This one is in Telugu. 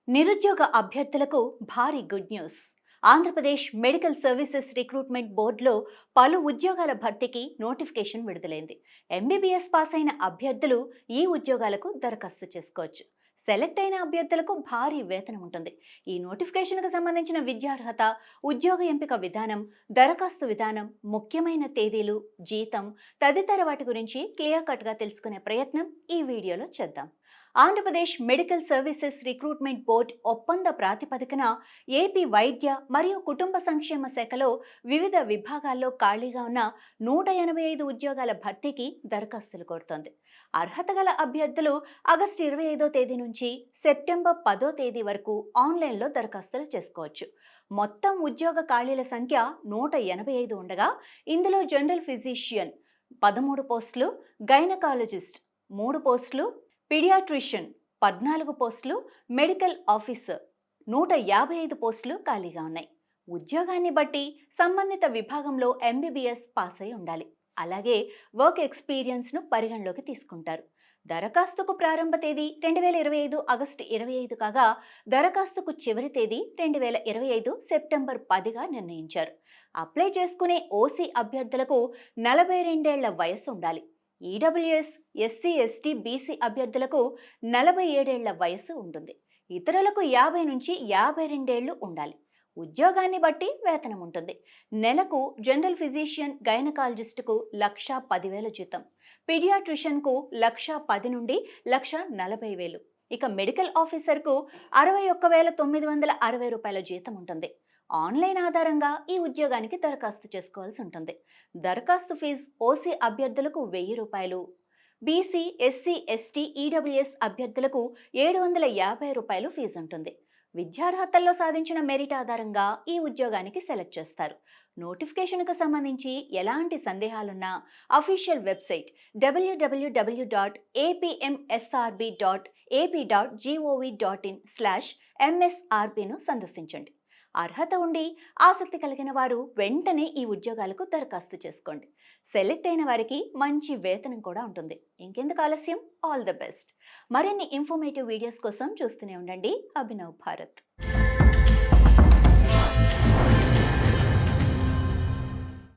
నిరుద్యోగ అభ్యర్థులకు భారీ good news. Andhra Pradesh medical services recruitment బోర్డులో పలు ఉద్యోగాల భర్తీకి నోటిఫికేషన్ విడుదలైంది. ఎంబీబీఎస్ పాస్ అయిన అభ్యర్థులు ఈ ఉద్యోగాలకు దరఖాస్తు చేసుకోవచ్చు. సెలెక్ట్ అయిన అభ్యర్థులకు భారీ వేతనం ఉంటుంది. ఈ నోటిఫికేషన్కు సంబంధించిన విద్యార్హత, ఉద్యోగ ఎంపిక విధానం, దరఖాస్తు విధానం, ముఖ్యమైన తేదీలు, జీతం తదితర వాటి గురించి క్లియర్ కట్గా తెలుసుకునే ప్రయత్నం ఈ వీడియోలో చేద్దాం. Andhra Pradesh medical services recruitment board ఒప్పంద ప్రాతిపదికన ఏపీ వైద్య మరియు కుటుంబ సంక్షేమ శాఖలో వివిధ విభాగాల్లో ఖాళీగా ఉన్న 185 ఉద్యోగాల భర్తీకి దరఖాస్తులు కోరుతోంది. అర్హత గల అభ్యర్థులు ఆగస్టు 25వ తేదీ నుంచి సెప్టెంబర్ 10వ తేదీ వరకు ఆన్లైన్లో దరఖాస్తులు చేసుకోవచ్చు. మొత్తం ఉద్యోగ ఖాళీల సంఖ్య 185 ఉండగా ఇందులో జనరల్ ఫిజిషియన్ 13 పోస్టులు, గైనకాలజిస్ట్ 3 పోస్టులు, పీడియాట్రిషియన్ 14 పోస్టులు, మెడికల్ ఆఫీసర్ 155 పోస్టులు ఖాళీగా ఉన్నాయి. ఉద్యోగాన్ని బట్టి సంబంధిత విభాగంలో ఎంబీబీఎస్ పాస్ అయి ఉండాలి. అలాగే వర్క్ ఎక్స్పీరియన్స్ను పరిగణలోకి తీసుకుంటారు. దరఖాస్తుకు ప్రారంభ తేదీ 2025 ఆగస్టు 25 కాగా దరఖాస్తుకు చివరి తేదీ 2025 సెప్టెంబర్ 10గా నిర్ణయించారు. అప్లై చేసుకునే ఓసీ అభ్యర్థులకు 42 ఏళ్ల వయసు ఉండాలి. ఈడబ్ల్యూఎస్, ఎస్సీ, ఎస్టీ, బీసీ అభ్యర్థులకు 47 ఏళ్ల వయసు ఉంటుంది. ఇతరులకు 50 నుంచి 52 ఏళ్లు ఉండాలి. ఉద్యోగాన్ని బట్టి వేతనం ఉంటుంది. నెలకు జనరల్ ఫిజిషియన్, గైనకాలజిస్టుకు 1,10,000 జీతం, పీడియాట్రిషియన్కు 1,10,000 నుండి 1,40,000. ఇక మెడికల్ ఆఫీసర్కు 61,960 రూపాయల జీతం ఉంటుంది. ఆన్లైన్ ఆధారంగా ఈ ఉద్యోగానికి దరఖాస్తు చేసుకోవాల్సి ఉంటుంది. దరఖాస్తు ఫీజు ఓసీ అభ్యర్థులకు 1,000 రూపాయలు, బీసీ, ఎస్సీ, ఎస్టీ, ఈడబ్ల్యూఎస్ అభ్యర్థులకు 750 రూపాయలు ఫీజు ఉంటుంది. విద్యార్హతల్లో సాధించిన మెరిట్ ఆధారంగా ఈ ఉద్యోగానికి సెలెక్ట్ చేస్తారు. నోటిఫికేషన్కు సంబంధించి ఎలాంటి సందేహాలున్నా అఫీషియల్ వెబ్సైట్ www.apmsrb.ap.gov.in/msrpను సందర్శించండి. అర్హత ఉండి ఆసక్తి కలిగిన వారు వెంటనే ఈ ఉద్యోగాలకు దరఖాస్తు చేసుకోండి. సెలెక్ట్ అయిన వారికి మంచి వేతనం కూడా ఉంటుంది. ఇంకెందుకు ఆలస్యం? All the best. మరిన్ని ఇన్ఫర్మేటివ్ వీడియోస్ కోసం చూస్తూనే ఉండండి అభినవ్ భారత్.